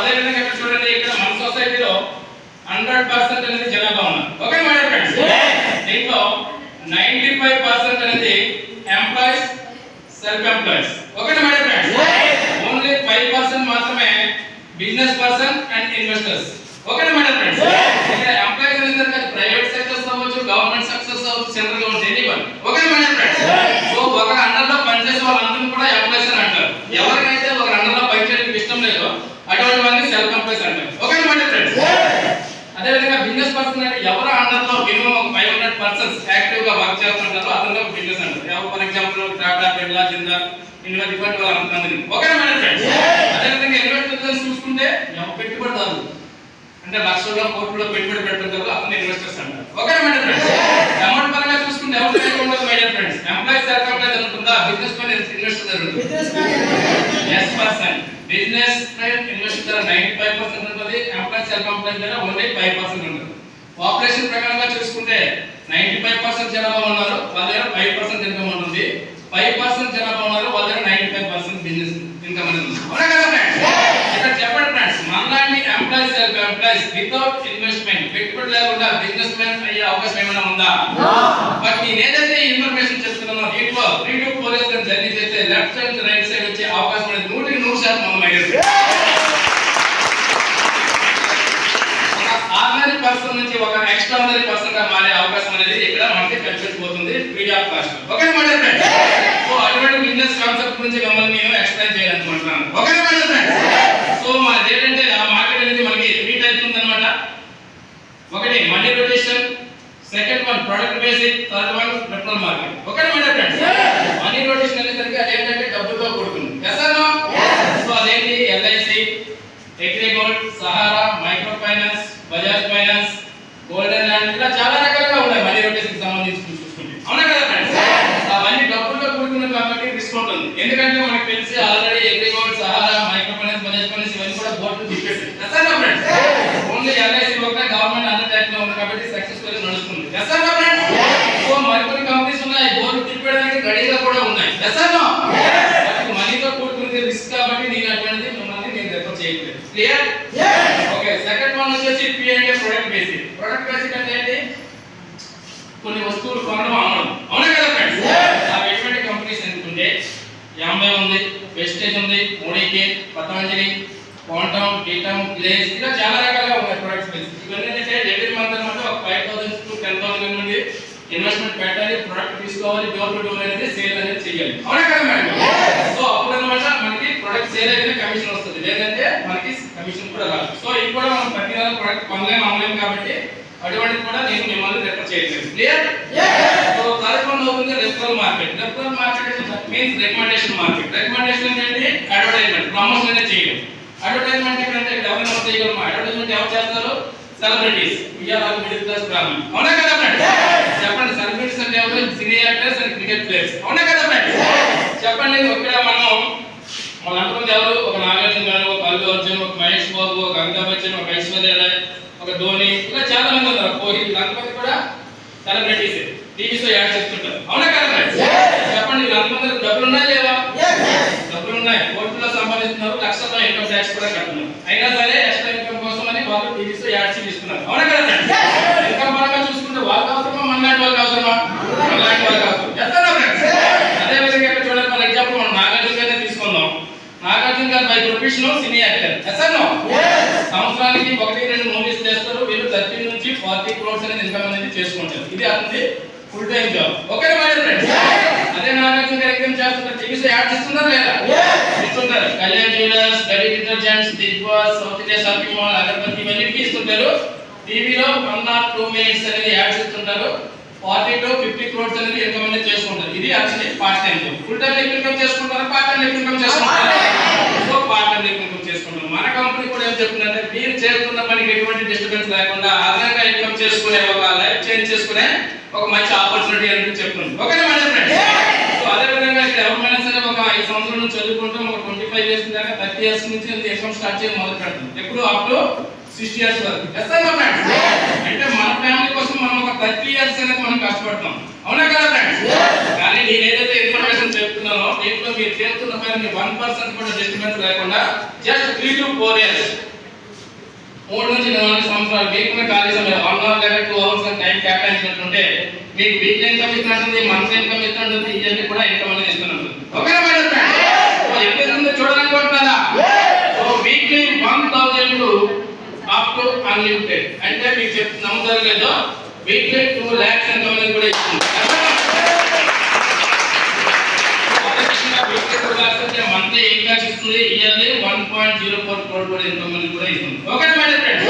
అదే విధంగా ఇక్కడ చూడండి, ఇక్కడ మన సొసైటీలో 100% అనేది జనాభా ఉన్నారు. ఓకే మై డియర్ ఫ్రెండ్స్, దీంట్లో 95% అనేది employees, self employees. Okay my dear friends, only 5% మాత్రమే business person and investors. Okay my dear friends, ఇక్కడ ఎంప్లాయీస్ అనేది ప్రైవేట్ సెక్టర్స్ అవ్వచ్చు, గవర్నమెంట్ సెక్టర్స్ అవ్వచ్చు, central government anyone. Okay my dear friends, so ఒక అండర్లో పనిచేసే వాళ్ళందరూ కూడా ఎంప్లాయీస్ అని అంటారు. ఎవరికైతే ఒక అండర్లో పనిచేయడానికి ఇష్టం లేదో అటువంటి వారిని సెల్ఫ్ ఎంప్లాయీస్ అంటారు. ఓకే మై డియర్ ఫ్రెండ్స్, అదే విధంగా బిజినెస్ పర్సన్ అంటే ఎవరు అండర్లో మినిమం 500 పర్సన్స్ యాక్టివ్ గా వర్క్ చేస్తుంటారో అతను బిజినెస్ అంటారు. For example Tata, Birla, Jindal, India different వాళ్ళు అంటున్నారు. ఓకే మై డియర్ ఫ్రెండ్స్, అదే విధంగా ఇన్వెస్టర్స్ చూసుకుంటే పెట్టుబడిదారులు అంటే లక్షల్లో కోట్లలో పెట్టుబడి పెడుతుంటారు, అతను ఇన్వెస్టర్స్ అంటారు. Okay my dear friends, amount పరంగా చూసుకుంటే ఎవరు ఉండదు my dear friends. Employees self employees అనుకుంటా, బిజినెస్ మ్యాన్ ఇన్వెస్టర్ జరుగుతుంది. Yes person business man investor 95% ఉంటుంది, ఎంప్లాయీస్ సెల్ఫ్ ఎంప్లాయీస్ దగ్గర ఓన్లీ 5% ఉంటుంది. పాపులేషన్ ప్రకారంగా చూసుకుంటే 95% జనాభా ఉన్నారు, వాళ్ళ దగ్గర 5% ఇన్కమ్ ఉంటుంది. 5% జనాభా ఉన్నారు, వాళ్ళ దగ్గర 95% బిజినెస్ ఇన్కమ్ అనేది ఉంది. అవునా కదా ఫ్రెండ్స్? ఇక్కడ చెప్పండి ఫ్రెండ్స్, మనలాంటి employees self employees without investment, పెట్టుబడి లేకుండా బిజినెస్ మ్యాన్ అయ్యే అవకాశం ఏమైనా ఉందా? బట్ నేను ఏదైతే ఇన్ఫర్మేషన్ చెప్తున్నానో దీంట్లో 3 to 4 years జర్నీ చేస్తే లెఫ్ట్ సైడ్ రైట్ సైడ్ వచ్చే అవకాశం అనేది 100% ఉంది my dear friends. Ordinary person నుంచి ఒక ఎక్స్ట్రాడినరీ పర్సన్ గా మారే అవకాశం అనేది ఇక్కడ మనకి కల్పించబోతుంది free of cost. Okay my dear friends, so అటువంటి బిజినెస్ కాన్సెప్ట్ గురించి మిమ్మల్ని నేను ఎక్స్ప్లెయిన్ చేయాలనుకుంటున్నాను. Okay my dear friends, so మనది ఏంటంటే ఆ మార్కెట్ అనేది మనకి 3 టైప్స్ ఉందన్నమాట. ఒకటి money rotation, second one product basic, third one referral market. Okay my dear friends, money rotation అనేసరికి అదేంటంటే డబ్బుతో కూడుకుంది. Yes or no? సో అదేంటి LIC, Agrigold, Sahara, micro finance, Bajaj finance, golden land, ఇలా చాలా రకాలుగా ఉన్నాయి మనీ రొటేషన్ కి సంబంధించి చూసుకుంటే. అవునా కదా ఫ్రెండ్స్? అవన్నీ డబ్బులతో కూడుకున్నది కాబట్టి రిస్క్ ఉంటుంది. ఎందుకంటే మనకు తెలిసి already AgriGold, Sahara, micro finance, Bajaj finance ఇవన్నీ కూడా బోర్డు తిప్పేసి. Yes or no friends? Only LIC ఒక గవర్నమెంట్ అండర్ ట్యాక్స్ లో ఉంది కాబట్టి సక్సెస్ఫుల్ గా నడుస్తుంది. Yes or no friends? So మరికొన్ని కంపెనీస్ ఉన్నాయి బోర్డు తిప్పడానికి రెడీగా కూడా ఉన్నాయి. Yes or no? వాటికి మనీతో కూడుకున్నది రిస్క్ కాబట్టి నేను అటువంటిది మిమ్మల్ని నేను రెఫర్ చేయట్లేదు. క్లియర్? ఓకే, సెకండ్ వన్ వచ్చేసి పి అంటే ప్రొడక్ట్ బేసిక్. ప్రొడక్ట్ బేసిక్ అంటే ఏంటి? కొన్ని వస్తువులు కొనడం, అమ్మడం. అవునా కదా ఫ్రెండ్స్? ఆ ఎటువంటి కంపెనీస్ ఎందుకుంటే యాంబే ఉంది, వెస్టేజ్ ఉంది, మోడీకే, పతంజలి, క్వాంటమ్, డీటమ్, గ్లేజ్, ఇలా చాలా రకాలుగా ఉన్నాయి ప్రొడక్ట్స్ బేసిక్. ఇవన్నీ ఏంటంటే ఎవ్రీ మంత్ అన్నమాట ఒక 5,000 to 10,000 మంది ఇన్వెస్ట్మెంట్ పెట్టాలి, ప్రొడక్ట్ తీసుకోవాలి, డోర్ టు డోర్ అనేది సేల్ అనేది చేయాలి. అవునా కదా మేడం? సో అప్పుడు అన్నమాట మనకి ప్రొడక్ట్ సేల్ అయితే కమిషన్ వస్తుంది, లేదంటే మనకి కమిషన్ కూడా రాదు. సో ఇది కూడా మనం ప్రతి నెల ప్రొడక్ట్ కొనలేము, అమ్మలేము కాబట్టి అటువంటిది కూడా నేను మిమ్మల్ని రెఫర్ చేయట్లేదు. క్లియర్? సో థర్డ్ వన్ అవుతుంది referral market. Referral market means recommendation market. Recommendation అంటే అడ్వర్టైజ్మెంట్, ప్రమోషన్ అనేది చేయడం. అడ్వర్టైజ్మెంట్ అంటే ఎవరైనా చేయగలమా? అడ్వర్టైజ్మెంట్ ఎవరు చేస్తారు? Celebrities. We are all middle class family. అవునా కదా ఫ్రెండ్స్? చెప్పండి, సెలబ్రిటీస్ అంటే ఎవరు? Cine actors and cricket players. అవునా కదా ఫ్రెండ్స్? చెప్పండి, ఇక్కడ మనం అంతమంది ఎవరు? ఒక నాగార్జున గారు, ఒక అల్లు అర్జున్, ఒక మహేష్ బాబు, ఒక అమితాబ్ బచ్చన్, ఒక ఐశ్వర్య రాయ్, ఒక ధోని, ఇలా చాలా మంది ఉన్నారు. కోహ్లీ, వీళ్ళంతమంది కూడా సెలబ్రిటీస్, టీవీస్ లో యాడ్ చేస్తుంటారు. అవునా కదా ఫ్రెండ్స్? చెప్పండి, వీళ్ళంతమంది డబ్బులు ఉన్నాయి లేదా? డబ్బులు ఉన్నాయి, కోట్లలో సంపాదిస్తున్నారు, లక్షల్లో ఇన్కమ్ ట్యాక్స్ కూడా కడుతున్నారు. అయినా సరే ఎక్స్ట్రా ఇన్కమ్ కోసం అని వాళ్ళు టీవీస్ లో యాడ్స్ ఇస్తున్నారు. అవునా కదా ఫ్రెండ్స్? ఇన్కమ్ పరంగా చూసుకుంటే వాళ్ళకి అవసరమా, మనలాంటి వాళ్ళకి అవసరమా? మనలాంటి వాళ్ళకి అవసరం. చేస్తారా ఫ్రెండ్స్? అదే విధంగా ఇక్కడ చూడండి, ఫర్ ఎగ్జాంపుల్ మనం నాగార్జున గారిని తీసుకుందాం. నాగార్జున గారు by profession cine actor. Yes or no? సంవత్సరానికి 1-2 మూవీస్ చేస్తారు. వీళ్ళు 30 నుంచి 40 crores అనేది ఇన్కమ్ అనేది చేసుకుంటారు. ఇది అతని full time job. Okay my dear friends? అదే నాగార్జున గారు ఎగ్జామ్ చేస్తున్నారు, టీవీస్ యాడ్ ఇస్తున్నారా లేదా? ఇస్తుంటారు. కళ్యాణ్ జ్యువెలర్స్, గడి డిటర్జెంట్స్, దిగ్వాస్, సౌత్ ఇండియా షాపింగ్ మాల్, అగరబత్తి ఇవన్నీ ఇస్తుంటారు. టీవీలో 1 or 2 minutes అనేది యాడ్స్ ఇస్తుంటారు. 40 to 50 crores అనేది ఇన్కమ్ అనేది చేసుకుంటారు. ఇది అతని part time job. Full time income చేసుకుంటారు, పార్ట్ టైం ఇన్కమ్ చేసుకుంటారు. సో పార్ట్ టైం ఇన్కమ్ చేసుకుంటారు. మన కంపెనీ కూడా ఏం చెప్తుందంటే మీరు చేస్తున్న పనికి ఎటువంటి డిస్టర్బెన్స్ లేకుండా అదనంగా ఇన్కమ్ చేసుకునే ఒక లైఫ్ చేంజ్ చేసుకునే ఒక మంచి ఆపర్చునిటీ అని చెప్తున్నాను. ఓకేనా మై డియర్ ఫ్రెండ్స్? సో అదే విధంగా ఇక్కడ ఎవరైనా సరే ఒక 5 సంవత్సరాల నుంచి చదువుకుంటాం, ఒక 25 years దాకా 30 years నుంచి ఇన్కమ్ స్టార్ట్ చేయడం మొదలు పెడతాం. ఎప్పుడు అప్ టు 60 years వరకు. Yes or no friends? అంటే మన ఫ్యామిలీ కోసం మనం ఒక 30 years అనేది మనం కష్టపడతాం. అవునా కదా ఫ్రెండ్స్? కానీ నేను ఏదైతే ఇన్ఫర్మేషన్ చెప్తున్నానో దీంట్లో మీరు చేస్తున్న పని 1% కూడా డిస్టర్బెన్స్ లేకుండా జస్ట్ 3 to 4 years 3 నుంచి 4 సంవత్సరాలు మీకున్న ఖాళీ సమయం 1 అవర్ లేదా 2 అవర్స్ టైం కేటాయించినట్టుంటే మీకు వీక్లీ ఇన్కమ్ ఇస్తున్నట్టుంది, మంత్లీ ఇన్కమ్ ఇస్తున్నట్టుంది, ఇవన్నీ కూడా ఇన్కమ్ అనేది ఇస్తున్నట్టు. ఓకేనా మేడం ఫ్రెండ్స్? ఎంత ఇస్తుందో చూడాలనుకుంటున్నారా? So weekly 1000 up to unlimited. అంటే మీకు నమ్ముతారు లేదో వీక్లీ 2 lakhs ఇన్కమ్ అనేది కూడా ఇస్తుంది. మంత్లీ ఇన్కమ్ ఇస్తుంది, ఇయర్లీ 1.04 crore కూడా ఇన్కమ్ అనేది కూడా ఇస్తుంది. ఓకేనా మేడం ఫ్రెండ్స్?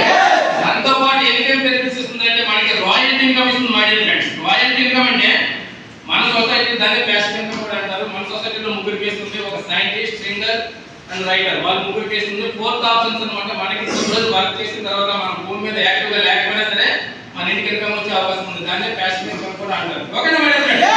దాంతో పాటు ఇన్కమ్ బెనిఫిట్స్ ఇస్తుంది అంటే మనకి రాయల్టీ ఇన్కమ్ ఇస్తుంది మేడం ఫ్రెండ్స్. రాయల్టీ ఇన్కమ్ అంటే మన సొసైటీ దాన్ని ప్యాసివ్ ఇన్కమ్ కూడా అంటారు. మన సొసైటీలో ముగ్గురికి ఇస్తుంది, ఒక సైంటిస్ట్, సింగర్ అండ్ రైటర్, వాళ్ళు ముగ్గురికి ఇస్తుంది. 4th ఆప్షన్స్ అన్నమాట. మనకి రోజు వర్క్ చేసిన తర్వాత మన భూమి మీద యాక్టివ్ గా లేకపోయినా సరే మన ఇంటికి ఇన్కమ్ వచ్చే అవకాశం ఉంది. దాన్ని ప్యాసివ్ ఇన్కమ్ కూడా అంటారు. ఓకేనా మేడం ఫ్రెండ్స్?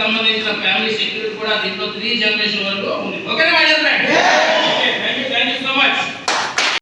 సంబంధించిన ఫ్యామిలీ సెక్యూరిటీ కూడా దీంట్లో 3 జనరేషన్ వరకు ఉంది. ఓకేనా మేడం ఫ్రెండ్స్?